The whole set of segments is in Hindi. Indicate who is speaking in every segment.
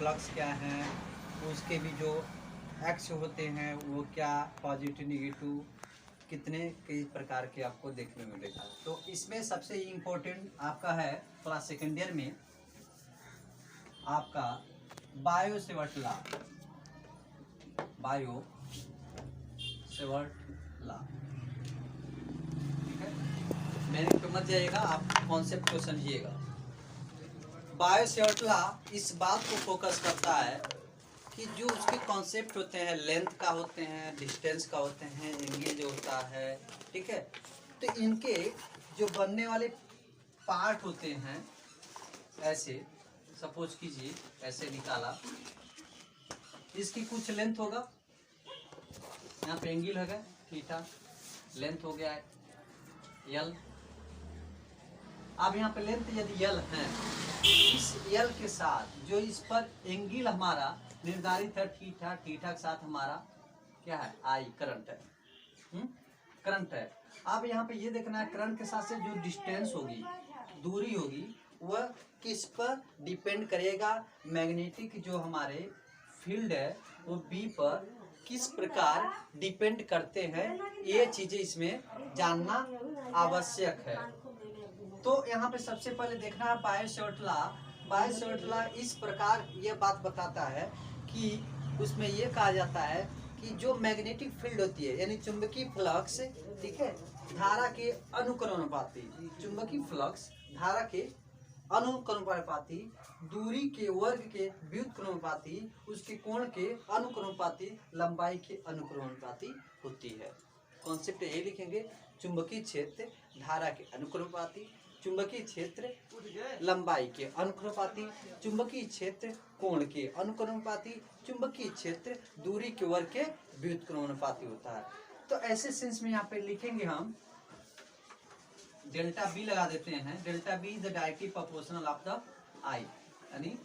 Speaker 1: फ्लक्स क्या है, उसके भी जो एक्स होते हैं वो क्या, पॉजिटिव नेगेटिव कितने कई प्रकार के आपको देखने को मिलेगा। तो इसमें सबसे इम्पोर्टेंट आपका है क्लास सेकेंड ईयर में आपका bio Savart law, bio Savart law, ठीक है। मैंने तो मत जाइएगा, आप कॉन्सेप्ट को समझिएगा। बायो सेवर्ट लॉ इस बात को फोकस करता है कि जो उसके कॉन्सेप्ट होते हैं, लेंथ का होते हैं, डिस्टेंस का होते हैं, एंगल जो होता है, ठीक है। तो इनके जो बनने वाले पार्ट होते हैं, ऐसे सपोज कीजिए ऐसे निकाला, इसकी कुछ लेंथ होगा, यहाँ पे एंगल हो गया थीटा, लेंथ हो गया यल। अब यहाँ पे लेंथ यदि यल है, इस यल के साथ जो इस पर एंगल हमारा निर्धारित है थीटा, थीटा के साथ हमारा क्या है आई, करंट है, करंट है। अब यहाँ पे ये देखना है करंट के साथ से जो डिस्टेंस होगी, दूरी होगी, वह किस पर डिपेंड करेगा, मैग्नेटिक जो हमारे फील्ड है वो बी पर किस प्रकार डिपेंड करते हैं, ये चीजें इसमें जानना आवश्यक है। तो यहाँ पे सबसे पहले देखना है bio Savart law. Bio Savart law इस प्रकार ये बात बताता है कि उसमें ये कहा जाता है कि जो मैग्नेटिक फील्ड होती है यानी चुंबकीय फ्लक्स, ठीक है, धारा के अनुक्रमानुपाती, चुंबकीय फ्लक्स धारा के अनुक्रमानुपाती, दूरी के वर्ग के व्युत्क्रमानुपाती, उसके कोण के अनुक्रमानुपाती, लंबाई के अनुक्रमानुपाती होती है। कॉन्सेप्ट ये लिखेंगे, चुंबकीय क्षेत्र धारा के अनुक्रमानुपाती, चुंबकीय क्षेत्र लंबाई के अनुक्रमानुपाती, चुंबकीय क्षेत्र कोण के अनुक्रमानुपाती, चुंबकीय क्षेत्र दूरी के वर्ग के व्युत्क्रमानुपाती होता है। तो ऐसे सेंस में यहाँ पे लिखेंगे हम, डेल्टा बी लगा देते हैं। Delta B is the directly proportional of the I, यानी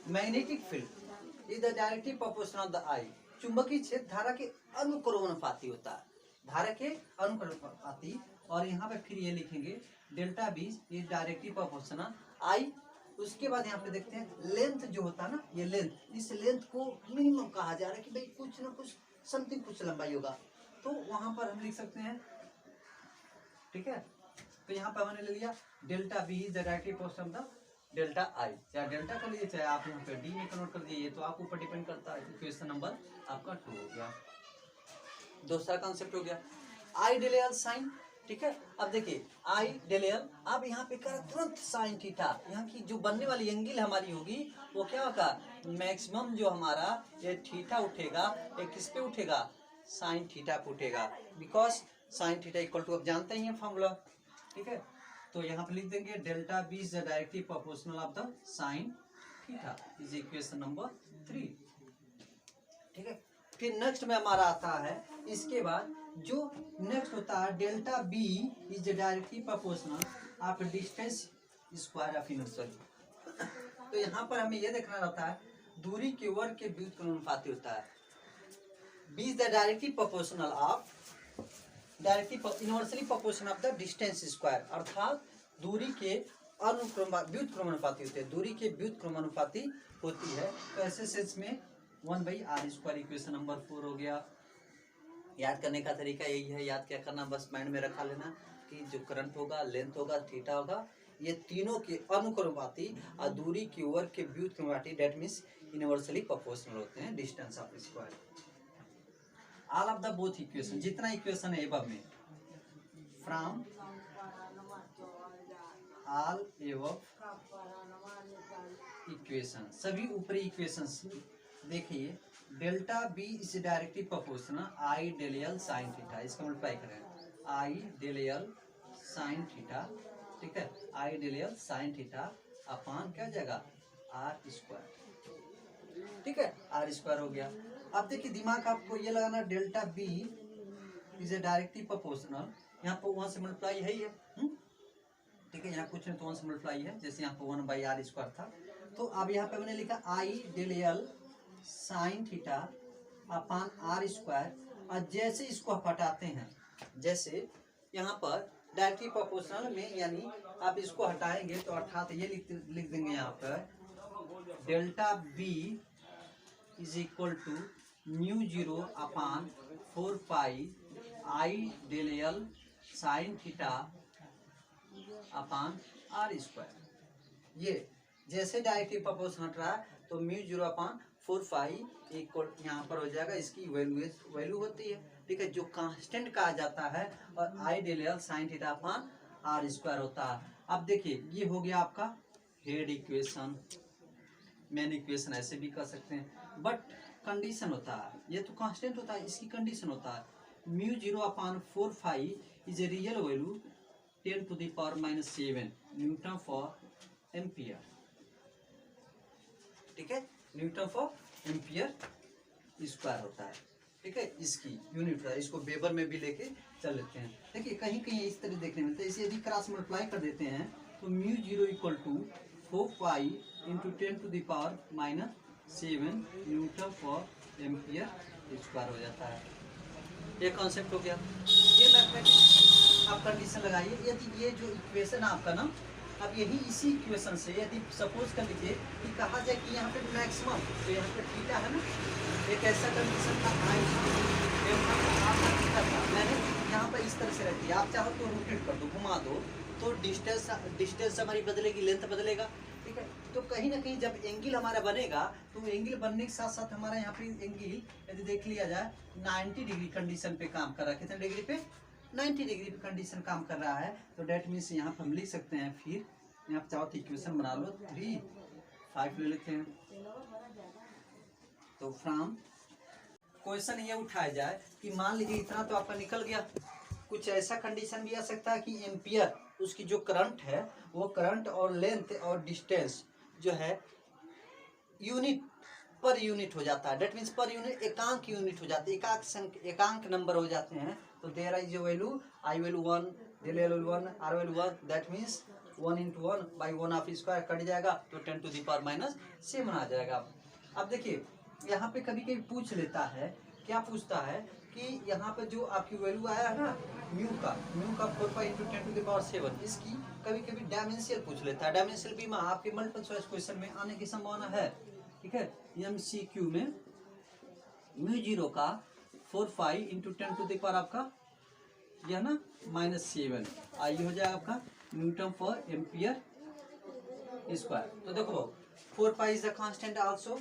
Speaker 1: magnetic field is the directly proportional of the I. चुंबकीय क्षेत्र धारा के अनुक्रमानुपाती होता है, धारा के अनुक्रमानुपाती। और यहाँ पे फिर ये लिखेंगे delta B is directly proportional I. उसके बाद यहाँ पे देखते हैं लेंथ जो होता है ना, ये लेंथ, इस लेंथ को मिनिमम कहा जा रहा है कि भाई कुछ ना कुछ समथिंग कुछ लंबाई होगा, तो वहां पर हम लिख सकते हैं, ठीक है। तो यहाँ पर हमने ले लिया delta B is the directly proportional the delta I, चाहे डेल्टा कर लीजिए चाहे आप यहाँ पे डी में कन्वर्ट कर दीजिए, तो आपके ऊपर डिपेंड करता है। क्वेश्चन नंबर आपका 2 हो गया। दूसरा कॉन्सेप्ट हो गया आई डेल एल साइन, ठीक है। अब देखिए आई डेल एल, अब यहाँ पे कर तुरंत साइन थीटा, यहाँ की जो बनने वाली एंगल हमारी होगी वो क्या होगा, मैक्सिमम जो हमारा ये थीटा उठेगा, ये किस पे उठेगा, साइन थीटा पे उठेगा, because sine theta equal to, आप जानते ही हैं फॉर्मूला, ठीक है। तो यहाँ पे लिख देंगे delta B is the directly proportional of the sine theta, is equation number 3, ठीक है। फिर नेक्स्ट में हमारा आता है, इसके बाद जो नेक्स्ट होता है delta B is directly proportional of distance square of inversely. तो यहाँ पर हमें यह देखना रहता है दूरी के वर्ग के व्युत्क्रमानुपाती होता है। B is the directly proportional of directly inversely proportion of the distance square, अर्थात दूरी के व्युत्क्रमानुपाती होते हैं, दूरी के व्युत्क्रमानुपाती होती है। तो ऐसे सेंस में 1/r², इक्वेशन नंबर 4 हो गया। याद करने का तरीका यही है, याद क्या करना, बस माइंड में रखा लेना कि जो करंट होगा, लेंथ होगा, थीटा होगा, ये तीनों के अनुक्रमानुपाती और दूरी के वर्ग के व्युत्क्रमानुपाती, दैट मींस इनवर्सली प्रोपोर्शनल होते हैं distance of square. All of the both equation, जितना इक्वेशन है एबव में, फ्रॉम ऑल एबव इक्वेशन, सभी ऊपरी इक्वेशंस देखिए, delta B is directly proportional I del L sine theta, इसका मल्टीप्लाई करें I del L sine theta, ठीक है, I del L sine theta upon क्या जाएगा आर स्क्वायर, ठीक है, आर स्क्वायर हो गया। अब देखिए दिमाग आपको ये लगाना, delta B is directly proportional, यहाँ पर 1 से मल्टीप्लाई है ही है, ठीक है, यहाँ कुछ नहीं तो 1 से मल्टीप्लाई है, जैसे यहाँ पर 1/r² था। तो अब यहाँ पे मैंने लिखा I del L sine theta upon are square, और जैसे इसको हटाते हैं, जैसे यहाँ पर डायरेक्टली प्रोपोर्शनल में, यानी आप इसको हटाएंगे तो अर्थात ये लिख देंगे यहाँ पर delta B is equal to mu zero upon 4 pi I del L sine theta upon are square. ये जैसे डायरेक्टली प्रोपोर्शन हट रहा है तो mu zero upon 4 pi equal यहाँ पर हो जाएगा, इसकी वैल्यू होती है, ठीक है, जो कांस्टेंट कहा जाता है, और I del L sine theta upon are square होता है। अब देखिए ये हो गया आपका हेड इक्वेशन, मेन इक्वेशन ऐसे भी कर सकते हैं, बट कंडीशन होता है, ये तो कांस्टेंट होता है, इसकी कंडीशन होता है mu zero upon 4 phi is a real value 10 to the power -7 newton for ampere, ठीक है, न्यूटन फॉर एम्पियर स्क्वायर होता है, ठीक है, इसकी यूनिट होता है। इसको वेबर में भी लेके चल लेते हैं। देखिए कहीं कहीं इस तरह देखने मिलता है, इसे यदि क्रॉस मल्टीप्लाई कर देते हैं तो mu zero equal to 4 pi into 10 to the power -7 newton for ampere square हो जाता है। ये कॉन्सेप्ट हो गया। ये मैथमेटिक्स आप कंडीशन लगाइए, यदि ये जो इक्वेशन आपका ना, अब यही इसी इक्वेशन से यदि सपोज कर लीजिए कि कहा जाए कि यहाँ पे मैक्सिमम, तो यहाँ पे थीटा है ना, एक ऐसा कंडीशन था मैंने यहाँ पर इस तरह से रखी है, आप चाहो तो रोटेट कर दो, घुमा दो, तो डिस्टेंस हमारी बदलेगी, लेंथ बदलेगा, ठीक है। तो कहीं ना कहीं जब एंगल हमारा बनेगा तो एंगल बनने के साथ साथ हमारा यहाँ पे एंगल यदि देख लिया जाए 90 डिग्री कंडीशन पे काम कर रहा है। कितने डिग्री पे? 90 डिग्री पे कंडीशन काम कर रहा है। तो डेट मीन्स यहाँ पर हम लिख सकते हैं, फिर यहाँ चाहो तो इक्वेशन बना लो, 3 5 ले लेते हैं। तो फ्रॉम क्वेश्चन ये उठाया जाए कि मान लीजिए इतना तो आपका निकल गया, कुछ ऐसा कंडीशन भी आ सकता है कि एम्पियर उसकी जो करंट है वो करंट और लेंथ और डिस्टेंस जो है यूनिट पर यूनिट हो जाता है। डेट मीन्स पर यूनिट एकांक यूनिट हो जाते हैं, एकांक नंबर हो जाते हैं। तो there is value I value 1, del value 1, R value 1, that means 1 into 1 by 1 of square cut जाएगा तो 10 to the power -7 आ जाएगा। अब देखिए यहाँ पे कभी कभी पूछ लेता है, क्या पूछता है कि यहाँ पे जो आपकी वैल्यू आया है ना म्यू का 4 pi into 10 to the power 7, इसकी कभी कभी डायमेंशियल पूछ लेता है। डायमेंशियल भी आपके मल्टीपल चॉइस क्वेश्चन में आने की संभावना है, ठीक है। MCQ में म्यू जीरो का 4 pi into 10 to the power आपका यह ना -7 आइए हो जाएगा आपका न्यूटन फॉर एम्पियर स्क्वायर। तो देखो 4 pi is a constant also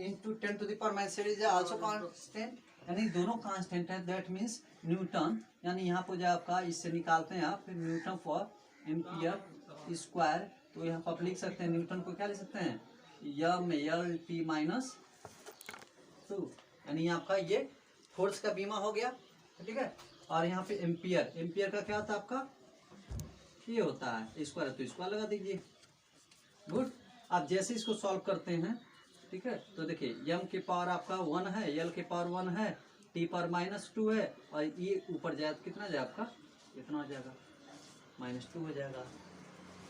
Speaker 1: into 10 to the power -7 is also constant, यानी दोनों कांस्टेंट है। दैट मीन्स न्यूटन, यानी यहाँ पर जाए आपका, इससे निकालते हैं आप, फिर न्यूटन फॉर एम्पियर स्क्वायर। तो यहाँ पर आप लिख सकते हैं न्यूटन को क्या लिख सकते हैं, MLT -2, यानी आपका ये फोर्स का बीमा हो गया, ठीक है। और यहाँ पे एम्पियर का क्या होता है आपका, ये होता है स्क्वायर, तो स्क्वायर लगा दीजिए। गुड। आप जैसे इसको सॉल्व करते हैं, ठीक है, तो देखिए m के पावर आपका 1 है, l के पावर 1 है, t पावर -2 है, और ये ऊपर जाए तो कितना जाए आपका, इतना हो जाएगा, -2 हो जाएगा।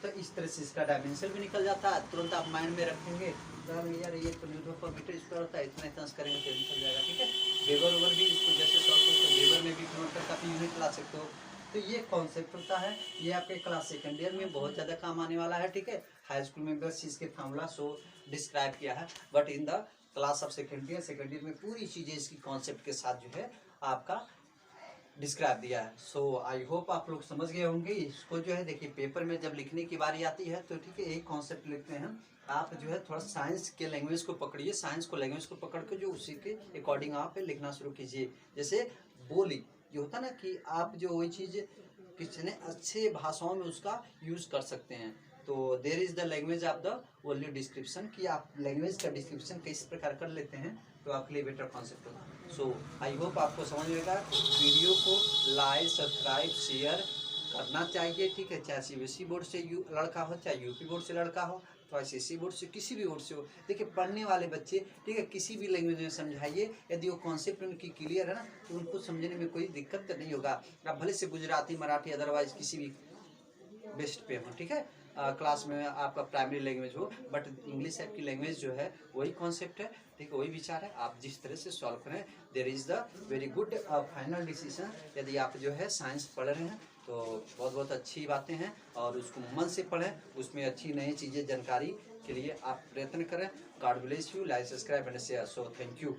Speaker 1: तो इस तरह से इसका डायमेंशन भी निकल जाता है, तुरंत आप माइंड में रखेंगे तो यार ये तो न्यूटन पर मीटर स्क्वायर होता है, इतना करेंगे तो निकल जाएगा, ठीक है। वेबर ओवर भी इसको जैसे सॉल्व करो तो वेबर में भी कन्वर्ट करके आप यूनिट ला सकते हो। तो ये कॉन्सेप्ट होता है, ये आपके क्लास सेकेंड ईयर में बहुत ज़्यादा काम आने वाला है, ठीक है। हाई स्कूल में बस इसके फार्मूला सो डिस्क्राइब किया है, but in the class of second year में पूरी चीज़ें इसकी कॉन्सेप्ट के साथ जो है आपका डिस्क्राइब दिया है। सो आई होप आप लोग समझ गए होंगे। इसको जो है देखिए पेपर में जब लिखने की बारी आती है तो ठीक है एक कॉन्सेप्ट लिखते हैं, आप जो है थोड़ा साइंस के लैंग्वेज को पकड़िए, साइंस को लैंग्वेज को पकड़ के जो उसी के अकॉर्डिंग आप लिखना शुरू कीजिए। जैसे बोली जो होता है ना कि आप जो वही चीज़ किसी अच्छे भाषाओं में उसका यूज़ कर सकते हैं। तो there is the language of the only description, कि आप लैंग्वेज का डिस्क्रिप्शन किस प्रकार कर लेते हैं तो आपके लिए बेटर कॉन्सेप्ट होगा। सो आई होप आपको समझ में आएगा। वीडियो को लाइक सब्सक्राइब शेयर करना चाहिए, ठीक है। चाहे CBSE बोर्ड से लड़का हो, चाहे UP बोर्ड से लड़का हो, तो ICSE बोर्ड से, किसी भी बोर्ड से हो। देखिए पढ़ने वाले बच्चे, ठीक है, किसी भी लैंग्वेज में समझाइए, यदि वो कॉन्सेप्ट उनकी क्लियर है ना तो उनको समझने में कोई दिक्कत तो नहीं होगा। आप भले से गुजराती मराठी अदरवाइज किसी भी बेस्ट पे हो, ठीक है। क्लास में आपका प्राइमरी लैंग्वेज हो, बट इंग्लिश आपकी लैंग्वेज जो है वही कॉन्सेप्ट है, ठीक है, वही विचार है। आप जिस तरह से सॉल्व करें, there is the very good final decision. यदि आप जो है साइंस पढ़ रहे हैं तो बहुत बहुत अच्छी बातें हैं, और उसको मन से पढ़ें, उसमें अच्छी नई चीज़ें जानकारी के लिए आप प्रयत्न करें। God bless you, like, subscribe and share. So thank you.